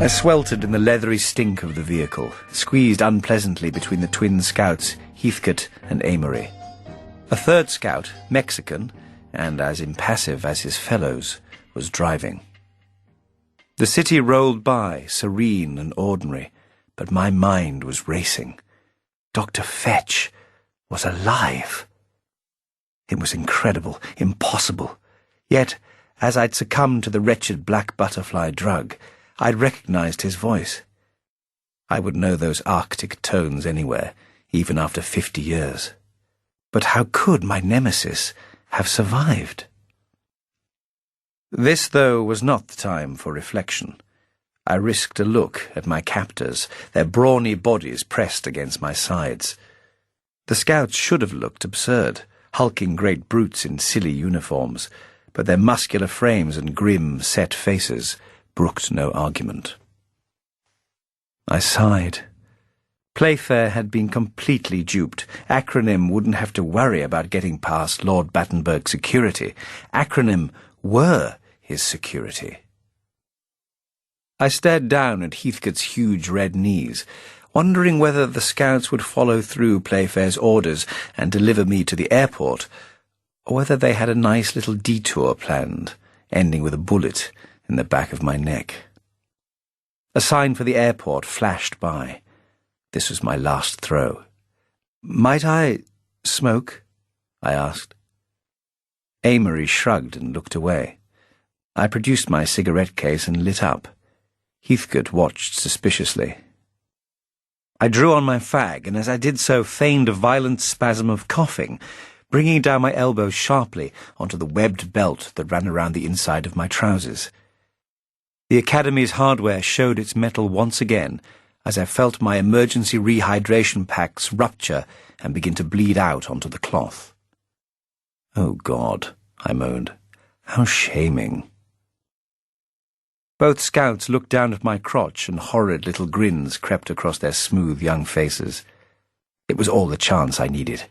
I sweltered in the leathery stink of the vehicle, squeezed unpleasantly between the twin scouts, Heathcote and Amory. A third scout, Mexican, and as impassive as his fellows, was driving. The city rolled by, serene and ordinary, but my mind was racing. Dr. Fetch was alive. It was incredible, impossible. Yet, as I'd succumbed to the wretched black butterfly drug, I'd recognized his voice. I would know those Arctic tones anywhere, even after 50 years. But how could my nemesis have survived? This, though, was not the time for reflection. I risked a look at my captors, their brawny bodies pressed against my sides. The scouts should have looked absurd, hulking great brutes in silly uniforms, but their muscular frames and grim, set faces brooked no argument. I sighed. Playfair had been completely duped. Acronym wouldn't have to worry about getting past Lord Battenberg's security. Acronym were his security. I stared down at Heathcote's huge red knees, wondering whether the scouts would follow through Playfair's orders and deliver me to the airport, or whether they had a nice little detour planned, ending with a bullet in the back of my neck. A sign for the airport flashed by. This was my last throw. "Might I smoke?" I asked. Amory shrugged and looked away. I produced my cigarette case and lit up. Heathcote watched suspiciously. I drew on my fag, and as I did so feigned a violent spasm of coughing, bringing down my elbow sharply onto the webbed belt that ran around the inside of my trousers. The Academy's hardware showed its metal once again as I felt my emergency rehydration packs rupture and begin to bleed out onto the cloth. "Oh, God," I moaned. "How shaming." Both scouts looked down at my crotch, and horrid little grins crept across their smooth young faces. It was all the chance I needed.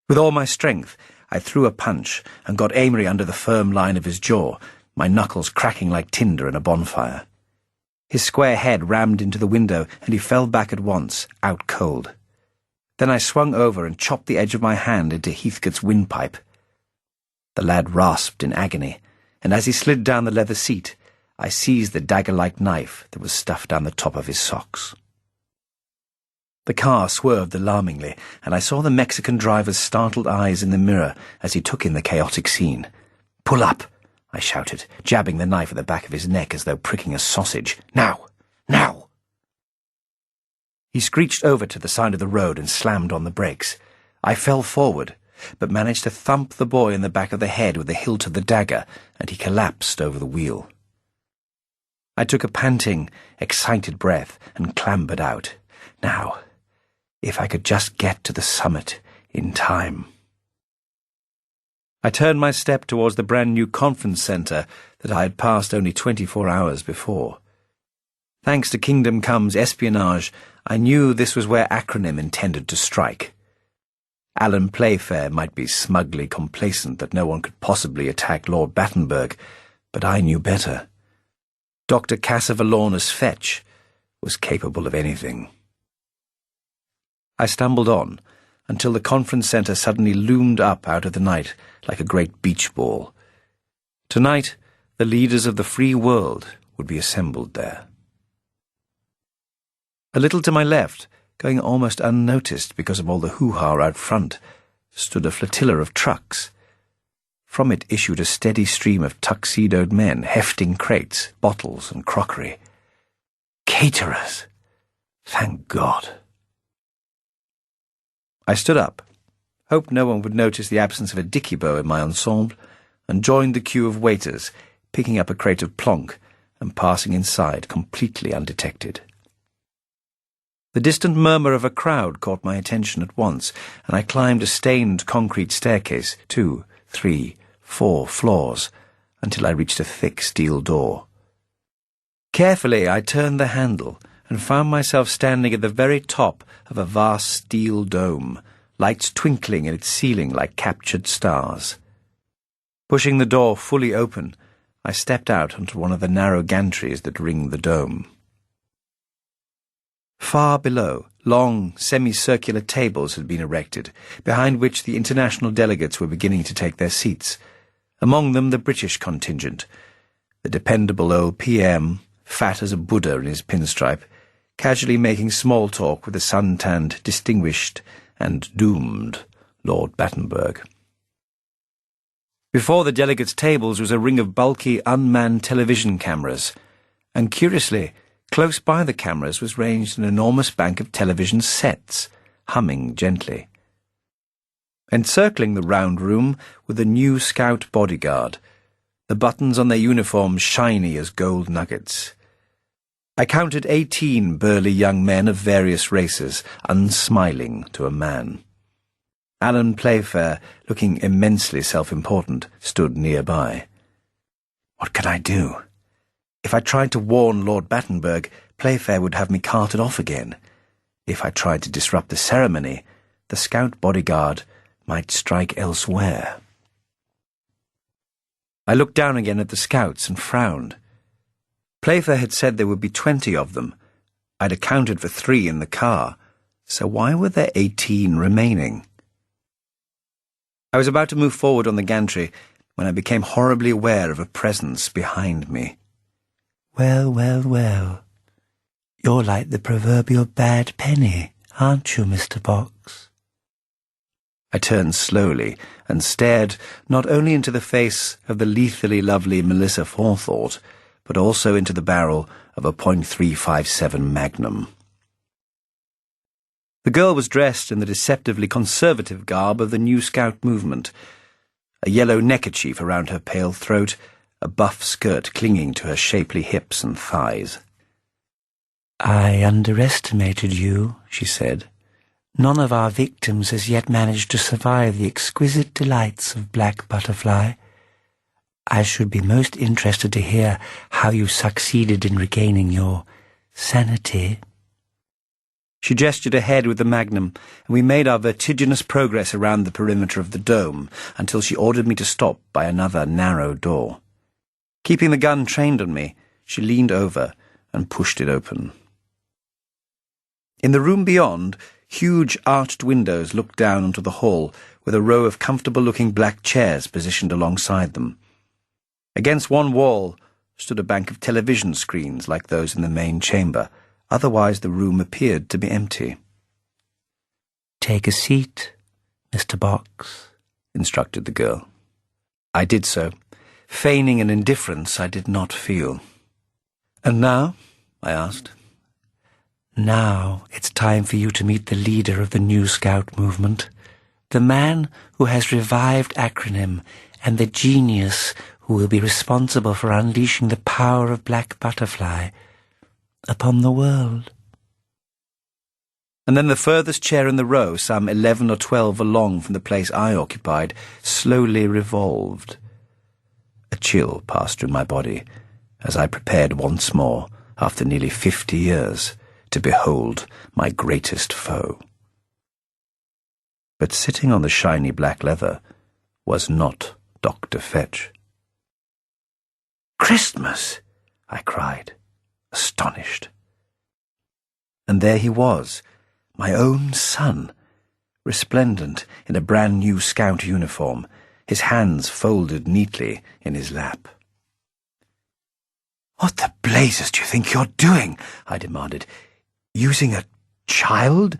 With all my strength, I threw a punch and got Amory under the firm line of his jaw, my knuckles cracking like tinder in a bonfire. His square head rammed into the window, and he fell back at once, out cold. Then I swung over and chopped the edge of my hand into Heathcote's windpipe. The lad rasped in agony, and as he slid down the leather seat, I seized the dagger-like knife that was stuffed down the top of his socks. The car swerved alarmingly, and I saw the Mexican driver's startled eyes in the mirror as he took in the chaotic scene. "Pull up!" I shouted, jabbing the knife at the back of his neck as though pricking a sausage. "Now! Now!" He screeched over to the side of the road and slammed on the brakes. I fell forward, but managed to thump the boy in the back of the head with the hilt of the dagger, and he collapsed over the wheel. I took a panting, excited breath and clambered out. Now, if I could just get to the summit in time. I turned my step towards the brand-new conference centre that I had passed only 24 hours before. Thanks to Kingdom Come's espionage, I knew this was where Acronym intended to strike. Alan Playfair might be smugly complacent that no one could possibly attack Lord Battenberg, but I knew better. Dr. Cassavalonis Fetch was capable of anything. I stumbled on, until the conference centre suddenly loomed up out of the night like a great beach ball. Tonight, the leaders of the free world would be assembled there. A little to my left, going almost unnoticed because of all the hoo-ha out front, stood a flotilla of trucks. From it issued a steady stream of tuxedoed men hefting crates, bottles, and crockery. Caterers! Thank God. I stood up, hoped no one would notice the absence of a dicky bow in my ensemble, and joined the queue of waiters, picking up a crate of plonk and passing inside completely undetected. The distant murmur of a crowd caught my attention at once, and I climbed a stained concrete staircase, 2, 3, 4 floors, until I reached a thick steel door. Carefully I turned the handle and found myself standing at the very top of a vast steel dome, lights twinkling in its ceiling like captured stars. Pushing the door fully open, I stepped out onto one of the narrow gantries that ringed the dome. Far below, long, semicircular tables had been erected, behind which the international delegates were beginning to take their seats. Among them the British contingent, the dependable old PM, fat as a Buddha in his pinstripe, casually making small talk with the sun-tanned, distinguished, and doomed Lord Battenberg. Before the delegates' tables was a ring of bulky, unmanned television cameras, and curiously, close by the cameras was ranged an enormous bank of television sets, humming gently. Encircling the round room were the new Scout bodyguard, the buttons on their uniforms shiny as gold nuggets. I counted 18 burly young men of various races, unsmiling to a man. Alan Playfair, looking immensely self-important, stood nearby. What could I do? If I tried to warn Lord Battenberg, Playfair would have me carted off again. If I tried to disrupt the ceremony, the Scout bodyguard might strike elsewhere. I looked down again at the Scouts and frowned. Playfair had said there would be 20 of them. I'd accounted for 3 in the car, so why were there 18 remaining? I was about to move forward on the gantry when I became horribly aware of a presence behind me. Well, well, well. You're like the proverbial bad penny, aren't you, Mr. Box? I turned slowly and stared not only into the face of the lethally lovely Melissa Forethought, but also into the barrel of a .357 Magnum. The girl was dressed in the deceptively conservative garb of the New Scout movement, a yellow neckerchief around her pale throat, a buff skirt clinging to her shapely hips and thighs. I underestimated you, she said. None of our victims has yet managed to survive the exquisite delights of Black Butterfly. I should be most interested to hear how you succeeded in regaining your sanity. She gestured ahead with the Magnum, and we made our vertiginous progress around the perimeter of the dome until she ordered me to stop by another narrow door. Keeping the gun trained on me, she leaned over and pushed it open. In the room beyond, huge arched windows looked down onto the hall with a row of comfortable-looking black chairs positioned alongside them. Against one wall stood a bank of television screens like those in the main chamber. Otherwise the room appeared to be empty. Take a seat, Mr. Box, instructed the girl. I did so, feigning an indifference I did not feel. And now? I asked. Now it's time for you to meet the leader of the New Scout movement, the man who has revived acronym and the genius who will be responsible for unleashing the power of Black Butterfly upon the world. And then the furthest chair in the row, some 11 or 12 along from the place I occupied, slowly revolved. A chill passed through my body as I prepared once more, after nearly 50 years, to behold my greatest foe. But sitting on the shiny black leather was not Dr. Fetch. "Christmas!" I cried, astonished. And there he was, my own son, resplendent in a brand-new Scout uniform, his hands folded neatly in his lap. "What the blazes do you think you're doing?" I demanded. "Using a child?"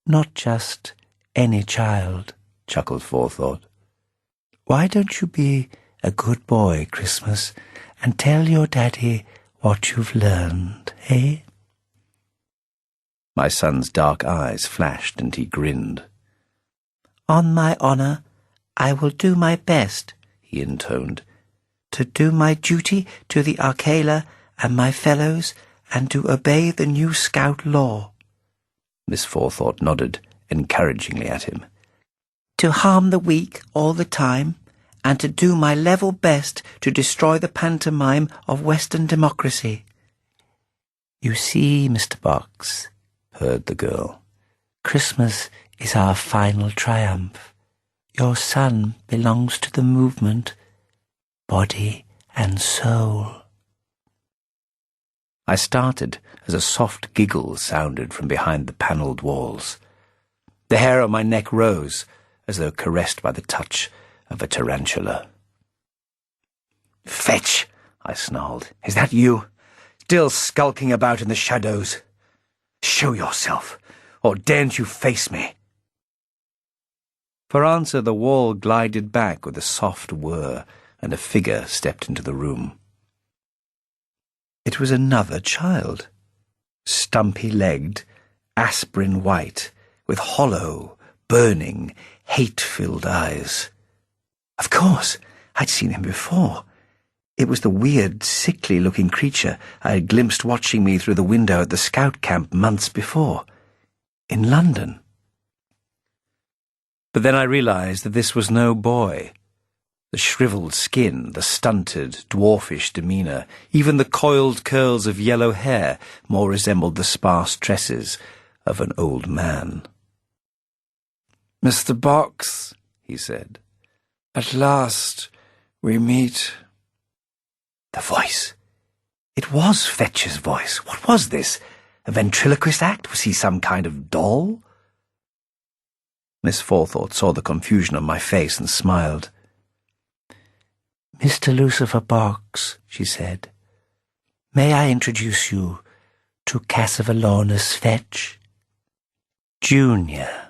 "Not just any child," chuckled Forethought. "Why don't you be a good boy, Christmas, and tell your daddy what you've learned, eh?" My son's dark eyes flashed and he grinned. "On my honor, I will do my best," he intoned, "to do my duty to the Arcala and my fellows and to obey the New Scout law." Miss Forethought nodded encouragingly at him. "To harm the weak all the time, and to do my level best to destroy the pantomime of Western democracy." "You see, Mr. Box," purred the girl, "Christmas is our final triumph. Your son belongs to the movement, body and soul. I started as a soft giggle sounded from behind the panelled walls. The hair on my neck rose, as though caressed by the touch of a tarantula. "Fetch!" I snarled. "Is that you? Still skulking about in the shadows? Show yourself, or daren't you face me?" For answer, the wall glided back with a soft whir, and a figure stepped into the room. It was another child, stumpy-legged, aspirin-white, with hollow, burning, hate-filled eyes. Of course, I'd seen him before. It was the weird, sickly-looking creature I had glimpsed watching me through the window at the scout camp months before, in London. But then I realized that this was no boy. The shriveled skin, the stunted, dwarfish demeanor, even the coiled curls of yellow hair more resembled the sparse tresses of an old man. "Mr. Box," he said, "at last we meet." The voice. It was Fetch's voice. What was this? A ventriloquist act? Was he some kind of doll? Miss Forethought saw the confusion on my face and smiled. "Mr. Lucifer Box," she said, "may I introduce you to Cassivalaunus Fetch, Junior."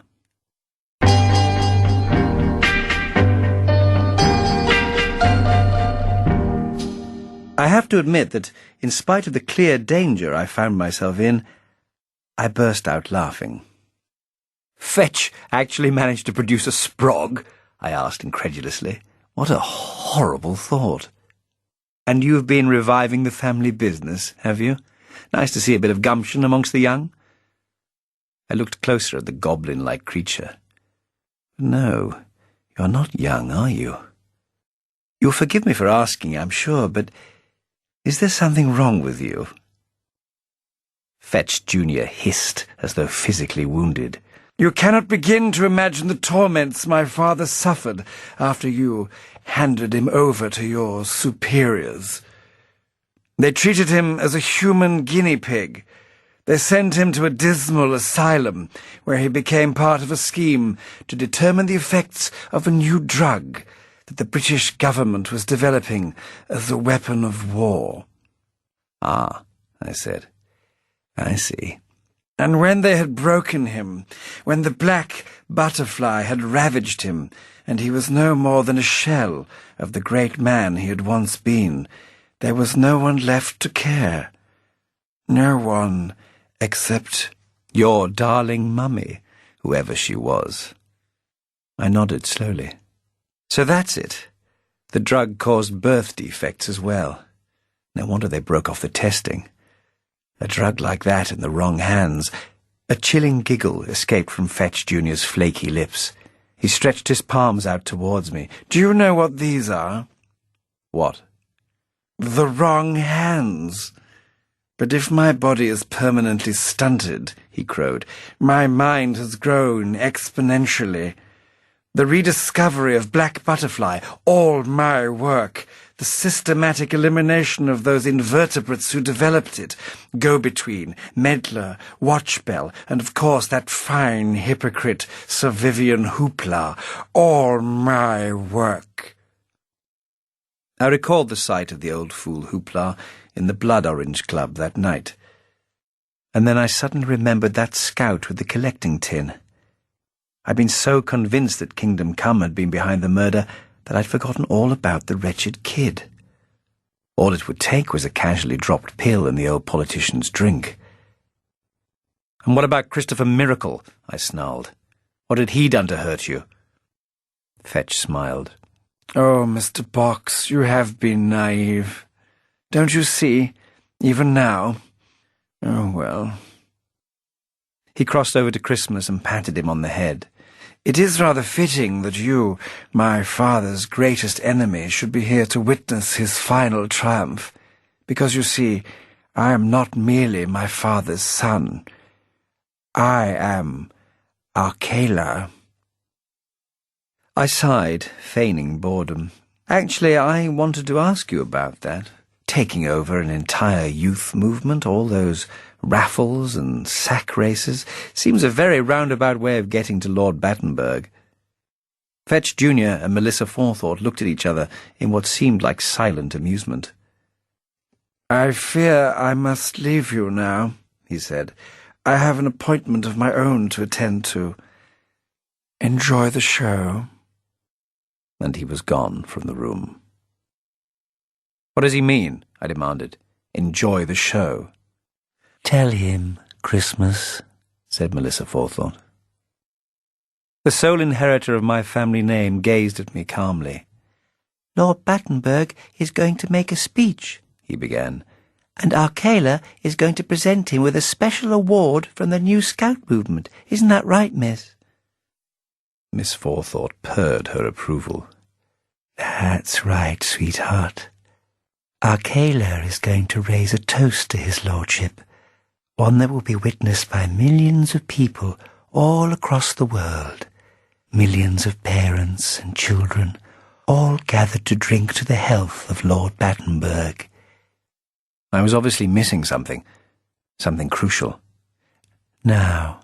I have to admit that, in spite of the clear danger I found myself in, I burst out laughing. "Fetch actually managed to produce a sprog?" I asked incredulously. What a horrible thought. "And you've been reviving the family business, have you? Nice to see a bit of gumption amongst the young." I looked closer at the goblin-like creature. "No, you're not young, are you? You'll forgive me for asking, I'm sure, but is there something wrong with you?" Fetch Jr. hissed, as though physically wounded. "You cannot begin to imagine the torments my father suffered after you handed him over to your superiors. They treated him as a human guinea pig. They sent him to a dismal asylum, where he became part of a scheme to determine the effects of a new drug that the British government was developing as a weapon of war." "Ah," I said. "I see." "And when they had broken him, when the black butterfly had ravaged him, and he was no more than a shell of the great man he had once been, there was no one left to care. No one except your darling mummy, whoever she was." I nodded slowly. "So that's it. The drug caused birth defects as well. No wonder they broke off the testing. A drug like that in the wrong hands." A chilling giggle escaped from Fetch Jr.'s flaky lips. He stretched his palms out towards me. "Do you know what these are?" "What?" "The wrong hands. But if my body is permanently stunted," he crowed, "my mind has grown exponentially. The rediscovery of Black Butterfly, all my work, the systematic elimination of those invertebrates who developed it, Go-Between, Meddler, Watchbell, and of course that fine hypocrite Sir Vivian Hoopla, all my work." I recalled the sight of the old fool Hoopla in the Blood Orange Club that night. And then I suddenly remembered that scout with the collecting tin. I'd been so convinced that Kingdom Come had been behind the murder that I'd forgotten all about the wretched kid. All it would take was a casually dropped pill in the old politician's drink. "And what about Christopher Miracle?" I snarled. "What had he done to hurt you?" Fetch smiled. "Oh, Mr. Box, you have been naive. Don't you see, even now? Oh, well." He crossed over to Christmas and patted him on the head. "It is rather fitting that you, my father's greatest enemy, should be here to witness his final triumph, because, you see, I am not merely my father's son. I am Arcala." I sighed, feigning boredom. Actually, I wanted to ask you about that. Taking over an entire youth movement, all those raffles and sack races, seems a very roundabout way of getting to Lord Battenberg. Fetch Jr. and Melissa Forethought looked at each other in what seemed like silent amusement. "I fear I must leave you now," he said. "I have an appointment of my own to attend to. Enjoy the show." And he was gone from the room. "What does he mean?" I demanded. "Enjoy the show." "Tell him, Christmas," said Melissa Forethought. The sole inheritor of my family name gazed at me calmly. "Lord Battenberg is going to make a speech," he began, "and Arcala is going to present him with a special award from the new Scout movement. Isn't that right, miss?" Miss Forethought purred her approval. "That's right, sweetheart. Arcala is going to raise a toast to his lordship, one that will be witnessed by millions of people all across the world, millions of parents and children, all gathered to drink to the health of Lord Battenberg." I was obviously missing something crucial. "Now,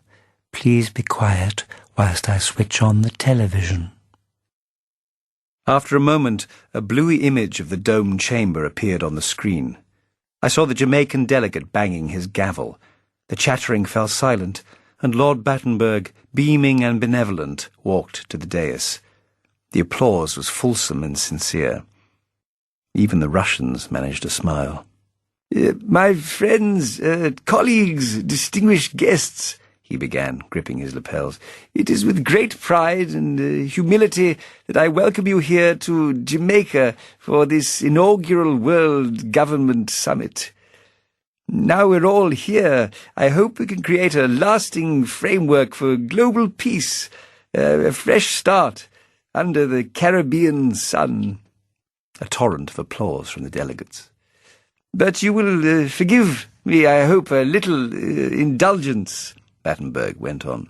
please be quiet whilst I switch on the television." After a moment, a bluey image of the domed chamber appeared on the screen. I saw the Jamaican delegate banging his gavel. The chattering fell silent, and Lord Battenberg, beaming and benevolent, walked to the dais. The applause was fulsome and sincere. Even the Russians managed to smile. "My friends, colleagues, distinguished guests," he began, gripping his lapels, "it is with great pride and humility that I welcome you here to Jamaica for this inaugural World Government Summit. Now we're all here, I hope we can create a lasting framework for global peace, a fresh start under the Caribbean sun." A torrent of applause from the delegates. "But you will forgive me, I hope, a little indulgence," Battenberg went on.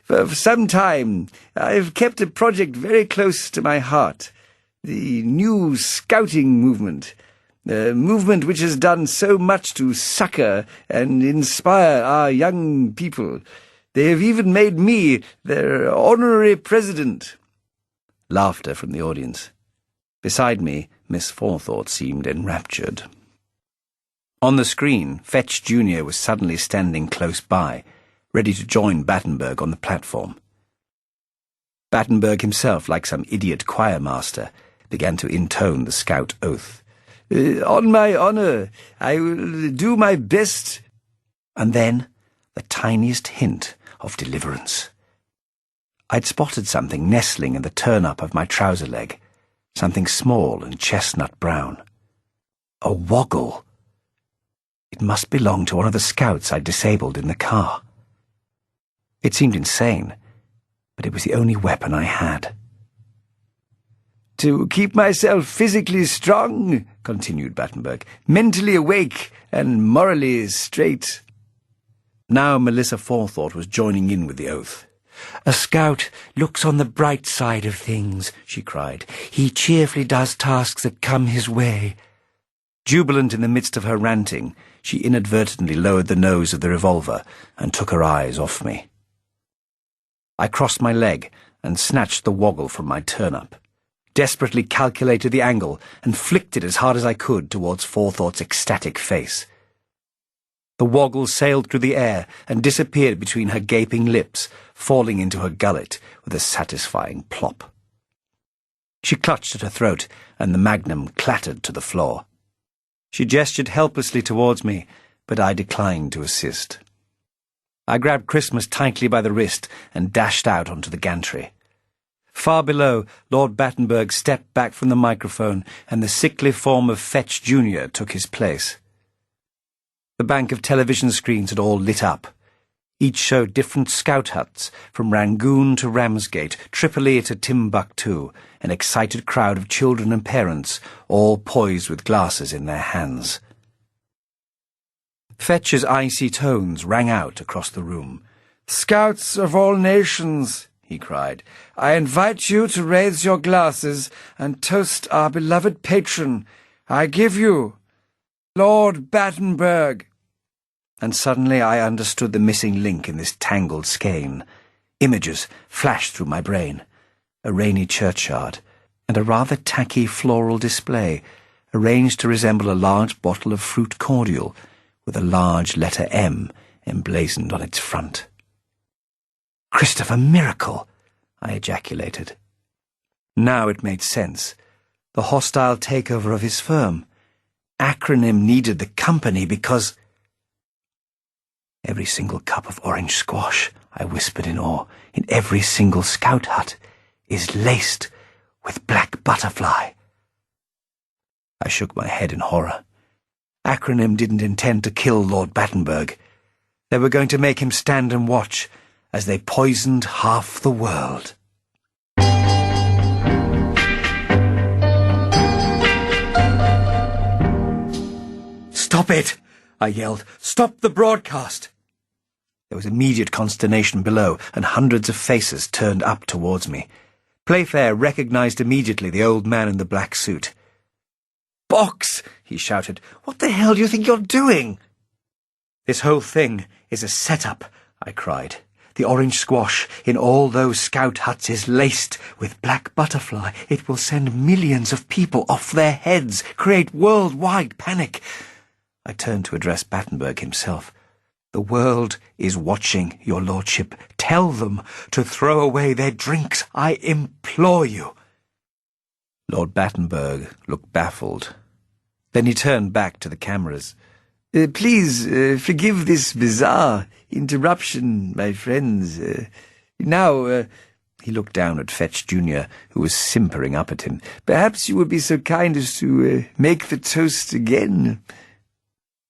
"For some time I've kept a project very close to my heart, the new scouting movement, a movement which has done so much to succor and inspire our young people. They have even made me their honorary president." Laughter from the audience. Beside me, Miss Forethought seemed enraptured. On the screen, Fetch Jr. was suddenly standing close by, ready to join Battenberg on the platform. Battenberg himself, like some idiot choirmaster, began to intone the scout oath. "On my honor, I will do my best." And then, the tiniest hint of deliverance. I'd spotted something nestling in the turn-up of my trouser leg, something small and chestnut brown. A woggle. It must belong to one of the scouts I'd disabled in the car. It seemed insane, but it was the only weapon I had. "To keep myself physically strong," continued Battenberg, "mentally awake and morally straight." Now Melissa Forethought was joining in with the oath. "A scout looks on the bright side of things," she cried. "He cheerfully does tasks that come his way." Jubilant in the midst of her ranting, she inadvertently lowered the nose of the revolver and took her eyes off me. I crossed my leg and snatched the woggle from my turn-up, desperately calculated the angle, and flicked it as hard as I could towards Forethought's ecstatic face. The woggle sailed through the air and disappeared between her gaping lips, falling into her gullet with a satisfying plop. She clutched at her throat, and the magnum clattered to the floor. She gestured helplessly towards me, but I declined to assist. I grabbed Christmas tightly by the wrist and dashed out onto the gantry. Far below, Lord Battenberg stepped back from the microphone, and the sickly form of Fetch Jr. took his place. The bank of television screens had all lit up. Each showed different scout huts, from Rangoon to Ramsgate, Tripoli to Timbuktu, an excited crowd of children and parents, all poised with glasses in their hands. Fetch's icy tones rang out across the room. "Scouts of all nations," he cried. "I invite you to raise your glasses and toast our beloved patron. I give you Lord Battenberg." And suddenly I understood the missing link in this tangled skein. Images flashed through my brain. A rainy churchyard, and a rather tacky floral display, arranged to resemble a large bottle of fruit cordial, with a large letter M emblazoned on its front. "Christopher Miracle!" I ejaculated. Now it made sense. The hostile takeover of his firm. Acronym needed the company because... "Every single cup of orange squash," I whispered in awe, "in every single scout hut is laced with black butterfly." I shook my head in horror. Acronym didn't intend to kill Lord Battenberg. They were going to make him stand and watch as they poisoned half the world. "Stop it!" I yelled. "Stop the broadcast!" There was immediate consternation below, and hundreds of faces turned up towards me. Playfair recognized immediately the old man in the black suit. "Box!" he shouted. "What the hell do you think you're doing?" "This whole thing is a setup," I cried. "The orange squash in all those scout huts is laced with black butterfly. It will send millions of people off their heads, create worldwide panic." I turned to address Battenberg himself. "The world is watching, your lordship. Tell them to throw away their drinks, I implore you." Lord Battenberg looked baffled. Then he turned back to the cameras. Please forgive this bizarre interruption, my friends. Now, he looked down at Fetch Jr., who was simpering up at him. Perhaps you would be so kind as to make the toast again."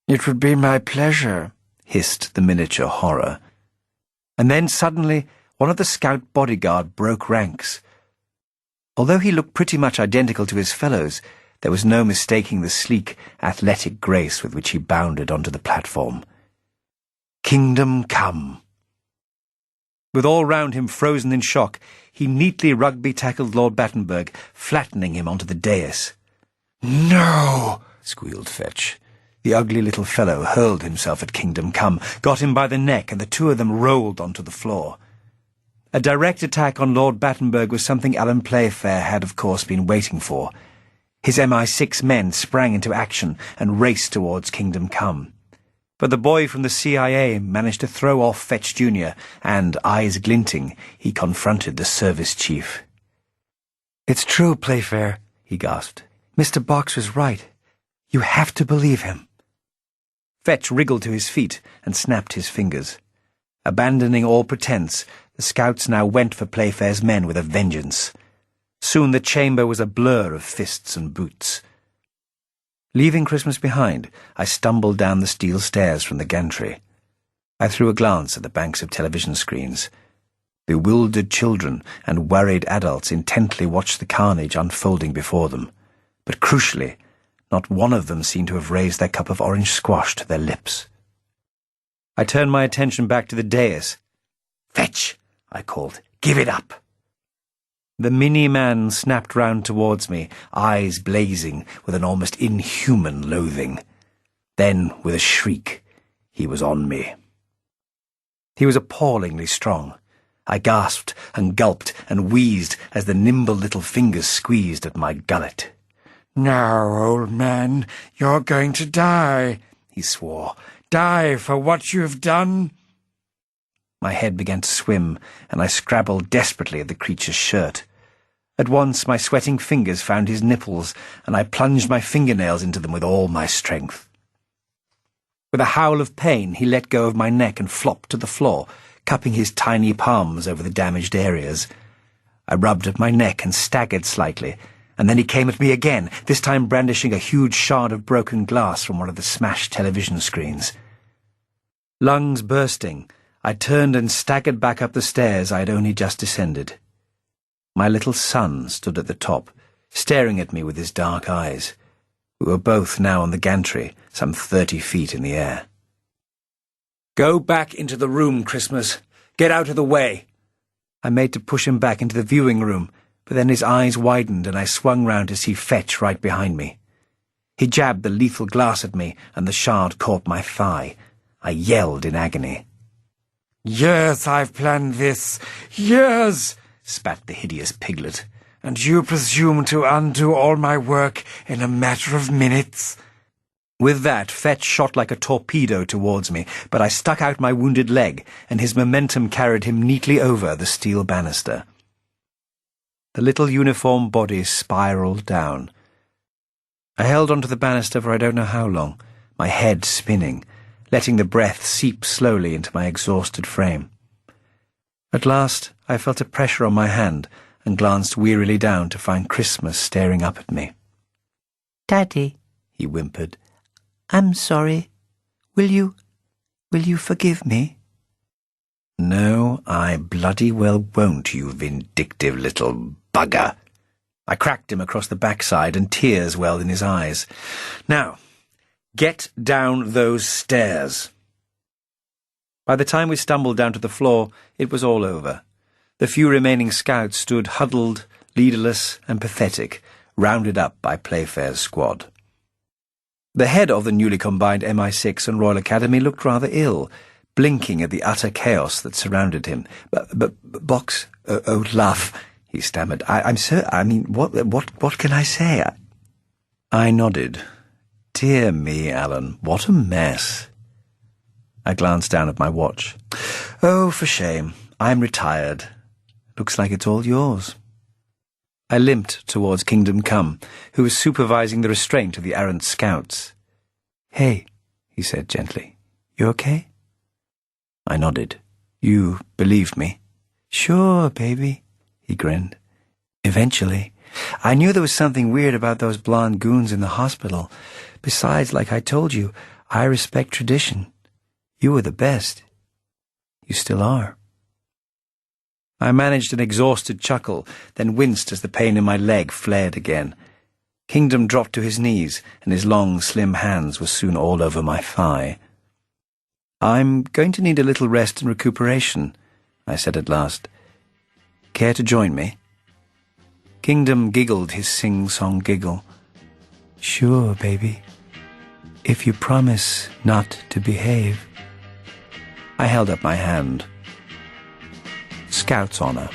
"It would be my pleasure," hissed the miniature horror. And then suddenly one of the scout bodyguard broke ranks. Although he looked pretty much identical to his fellows, there was no mistaking the sleek, athletic grace with which he bounded onto the platform. Kingdom come! With all round him frozen in shock, he neatly rugby-tackled Lord Battenberg, flattening him onto the dais. "No!" squealed Fetch. The ugly little fellow hurled himself at Kingdom Come, got him by the neck, and the two of them rolled onto the floor. A direct attack on Lord Battenberg was something Alan Playfair had, of course, been waiting for. His MI6 men sprang into action and raced towards Kingdom Come. But the boy from the CIA managed to throw off Fetch Jr., and, eyes glinting, he confronted the service chief. "It's true, Playfair," he gasped. "Mr. Box was right. You have to believe him." Fetch wriggled to his feet and snapped his fingers. Abandoning all pretense, the scouts now went for Playfair's men with a vengeance. Soon the chamber was a blur of fists and boots. Leaving Christmas behind, I stumbled down the steel stairs from the gantry. I threw a glance at the banks of television screens. Bewildered children and worried adults intently watched the carnage unfolding before them. But crucially, not one of them seemed to have raised their cup of orange squash to their lips. I turned my attention back to the dais. "Fetch!" I called. "Give it up!" The mini-man snapped round towards me, eyes blazing with an almost inhuman loathing. Then, with a shriek, he was on me. He was appallingly strong. I gasped and gulped and wheezed as the nimble little fingers squeezed at my gullet. "Now, old man, you're going to die," he swore. "Die for what you've done." My head began to swim, and I scrabbled desperately at the creature's shirt. At once my sweating fingers found his nipples, and I plunged my fingernails into them with all my strength. With a howl of pain, he let go of my neck and flopped to the floor, cupping his tiny palms over the damaged areas. I rubbed at my neck and staggered slightly, and then he came at me again, this time brandishing a huge shard of broken glass from one of the smashed television screens. Lungs bursting, I turned and staggered back up the stairs I had only just descended. My little son stood at the top, staring at me with his dark eyes. We were both now on the gantry, some 30 feet in the air. "Go back into the room, Christmas. Get out of the way." I made to push him back into the viewing room, but then his eyes widened and I swung round to see Fetch right behind me. He jabbed the lethal glass at me, and the shard caught my thigh. I yelled in agony. "Years I've planned this. Years!" spat the hideous piglet. "And you presume to undo all my work in a matter of minutes?" With that, Fetch shot like a torpedo towards me, but I stuck out my wounded leg, and his momentum carried him neatly over the steel banister. The little uniform body spiraled down. I held onto the banister for I don't know how long, my head spinning, letting the breath seep slowly into my exhausted frame. At last, I felt a pressure on my hand and glanced wearily down to find Christmas staring up at me. "Daddy," he whimpered, "I'm sorry. Will you forgive me?" "No, I bloody well won't, you vindictive little bugger." I cracked him across the backside and tears welled in his eyes. "Now, get down those stairs." By the time we stumbled down to the floor, it was all over. The few remaining scouts stood huddled, leaderless and pathetic, rounded up by Playfair's squad. The head of the newly combined MI6 and Royal Academy looked rather ill, blinking at the utter chaos that surrounded him. "Box, old laugh," he stammered. What can I say?" I nodded. "Dear me, Alan, what a mess." I glanced down at my watch. "Oh, for shame. I'm retired. Looks like it's all yours." I limped towards Kingdom Come, who was supervising the restraint of the errant scouts. "Hey," he said gently, "you okay?" I nodded. "You believed me?" "Sure, baby," he grinned. "Eventually. I knew there was something weird about those blonde goons in the hospital. Besides, like I told you, I respect tradition. You were the best. You still are." I managed an exhausted chuckle, then winced as the pain in my leg flared again. Kingdom dropped to his knees, and his long, slim hands were soon all over my thigh. "I'm going to need a little rest and recuperation," I said at last. "Care to join me?" Kingdom giggled his sing-song giggle. "Sure, baby. If you promise not to behave." I held up my hand. Scout's honor.